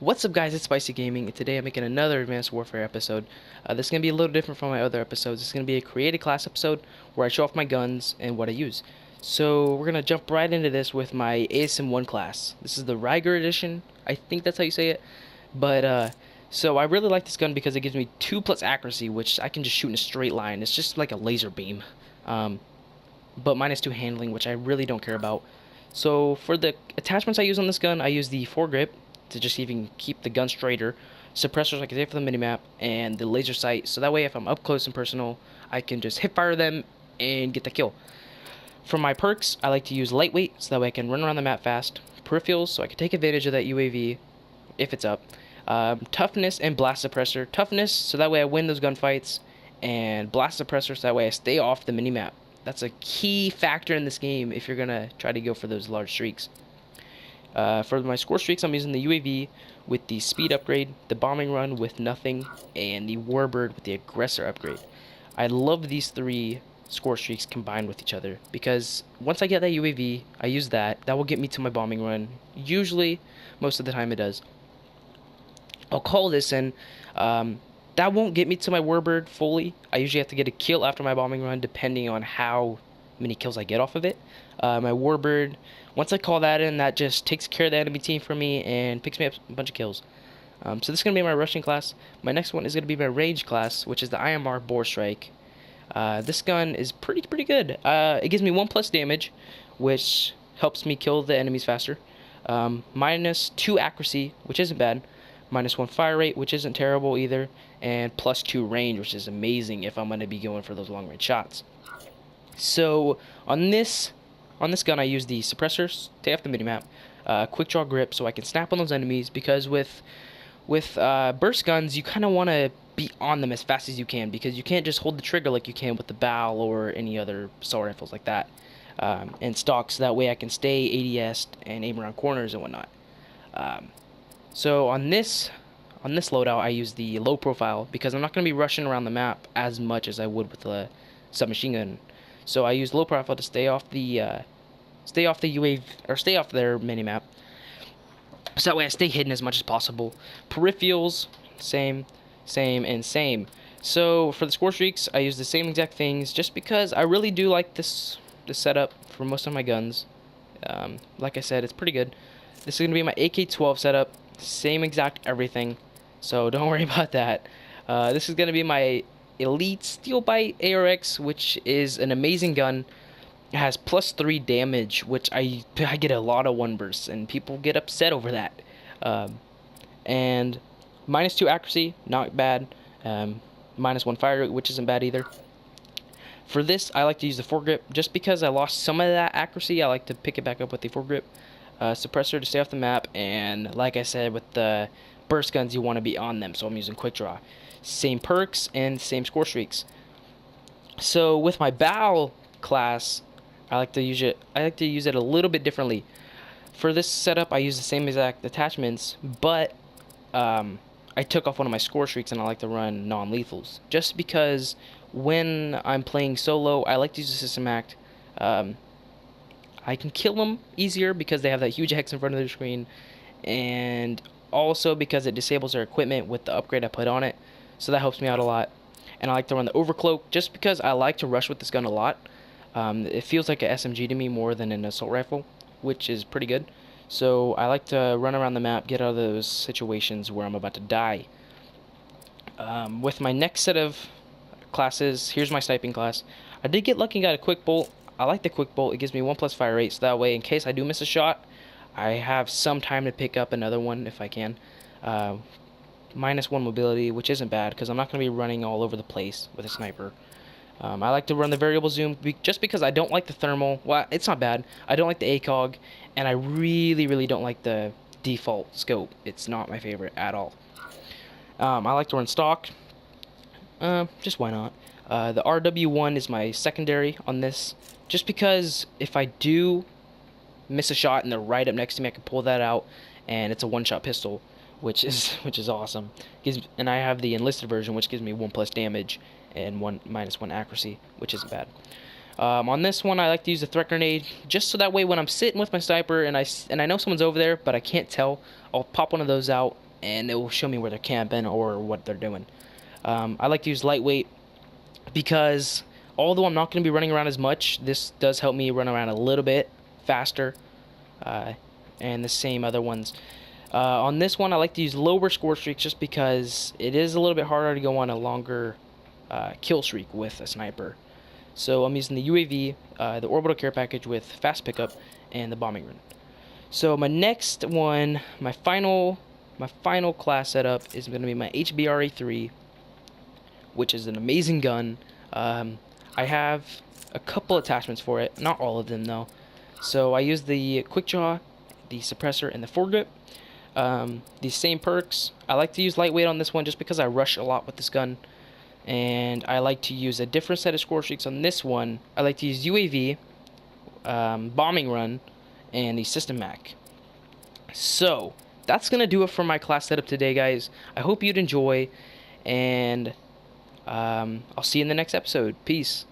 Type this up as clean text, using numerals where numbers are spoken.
What's up, guys? It's Spicy Gaming, and today I'm making another Advanced Warfare episode. This is going to be a little different from my other episodes. It's going to be a created class episode where I show off my guns and what I use. So we're going to jump right into this with my ASM-1 class. This is the Riger edition. I think that's how you say it. But so I really like this gun because it gives me 2+ accuracy, which I can just shoot in a straight line. It's just like a laser beam. But -2 handling, which I really don't care about. So for the attachments I use on this gun, I use the foregrip to just even keep the gun straighter, suppressors like I did for the minimap, and the laser sight, so that way if I'm up close and personal, I can just hip fire them and get the kill. For my perks, I like to use lightweight, so that way I can run around the map fast, peripherals, so I can take advantage of that UAV if it's up, toughness and blast suppressor. Toughness, so that way I win those gunfights, and blast suppressor, so that way I stay off the minimap. That's a key factor in this game if you're gonna try to go for those large streaks. For my score streaks, I'm using the UAV with the speed upgrade, the bombing run with nothing, and the warbird with the aggressor upgrade. I love these three score streaks combined with each other because once I get that UAV, I use that. That will get me to my bombing run. Usually, most of the time it does. I'll call this in. That won't get me to my warbird fully. I usually have to get a kill after my bombing run depending on how many kills I get off of it. My warbird, once I call that in, that just takes care of the enemy team for me and picks me up a bunch of kills. So this is going to be my rushing class. My next one is going to be my range class, which is the IMR Bore Strike. This gun is pretty good. It gives me 1+ damage, which helps me kill the enemies faster. -2 accuracy, which isn't bad. -1 fire rate, which isn't terrible either. And +2 range, which is amazing if I'm going to be going for those long range shots. So on this gun, I use the suppressors, take off the minimap, quick draw grip, so I can snap on those enemies. Because with burst guns, you kind of want to be on them as fast as you can, because you can't just hold the trigger like you can with the BAL or any other assault rifles like that, and stock. So that way I can stay ADS and aim around corners and whatnot. So on this loadout, I use the low profile because I'm not going to be rushing around the map as much as I would with the submachine gun. So I use low profile to stay off the UAV, or stay off their minimap. So that way I stay hidden as much as possible. Peripherals, same. So for the score streaks, I use the same exact things just because I really do like this setup for most of my guns. Like I said, it's pretty good. This is going to be my AK-12 setup. Same exact everything. So don't worry about that. This is going to be my Elite Steel Bite ARX, which is an amazing gun. It has +3 damage, which I get a lot of one bursts, and people get upset over that. And -2 accuracy, not bad. -1 fire rate, which isn't bad either. For this, I like to use the foregrip just because I lost some of that accuracy. I like to pick it back up with the foregrip. Suppressor to stay off the map, and like I said, with the burst guns, you want to be on them, so I'm using quick draw. Same perks and same score streaks. So with my BAL class, I like to use it a little bit differently. For this setup, I use the same exact attachments, but I took off one of my score streaks, and I like to run non-lethals just because when I'm playing solo, I like to use the system act. I can kill them easier because they have that huge hex in front of their screen, and also because it disables their equipment with the upgrade I put on it, so that helps me out a lot. And I like to run the overcloak just because I like to rush with this gun a lot. It feels like an SMG to me more than an assault rifle, which is pretty good. So I like to run around the map, get out of those situations where I'm about to die. With my next set of classes, here's my sniping class. I did get lucky and got a quick bolt. I like the quick bolt. It gives me 1+ fire rate, so that way in case I do miss a shot, I have some time to pick up another one if I can. -1 mobility, which isn't bad because I'm not going to be running all over the place with a sniper. I like to run the variable zoom just because I don't like the thermal. Well, it's not bad. I don't like the ACOG, and I really don't like the default scope. It's not my favorite at all. I like to run stock. Just why not? The RW1 is my secondary on this, just because if I do miss a shot and they're right up next to me, I can pull that out, and it's a one-shot pistol, which is awesome. And I have the enlisted version, which gives me 1+ damage and -1 accuracy, which isn't bad. On this one, I like to use a threat grenade, just so that way when I'm sitting with my sniper and I know someone's over there, but I can't tell, I'll pop one of those out and it will show me where they're camping or what they're doing. I like to use lightweight because although I'm not going to be running around as much, this does help me run around a little bit faster, and the same other ones. On this one, I like to use lower score streaks just because it is a little bit harder to go on a longer kill streak with a sniper. So I'm using the UAV, the orbital care package with fast pickup, and the bombing run. So my next one, my final class setup is going to be my HBRA3, which is an amazing gun. I have a couple attachments for it, not all of them though. So I use the quick draw, the suppressor, and the foregrip. These same perks. I like to use lightweight on this one just because I rush a lot with this gun, and I like to use a different set of score streaks on this one. I like to use UAV, bombing run, and the system mac. So that's gonna do it for my class setup today, guys. I hope you'd enjoy, and I'll see you in the next episode. Peace.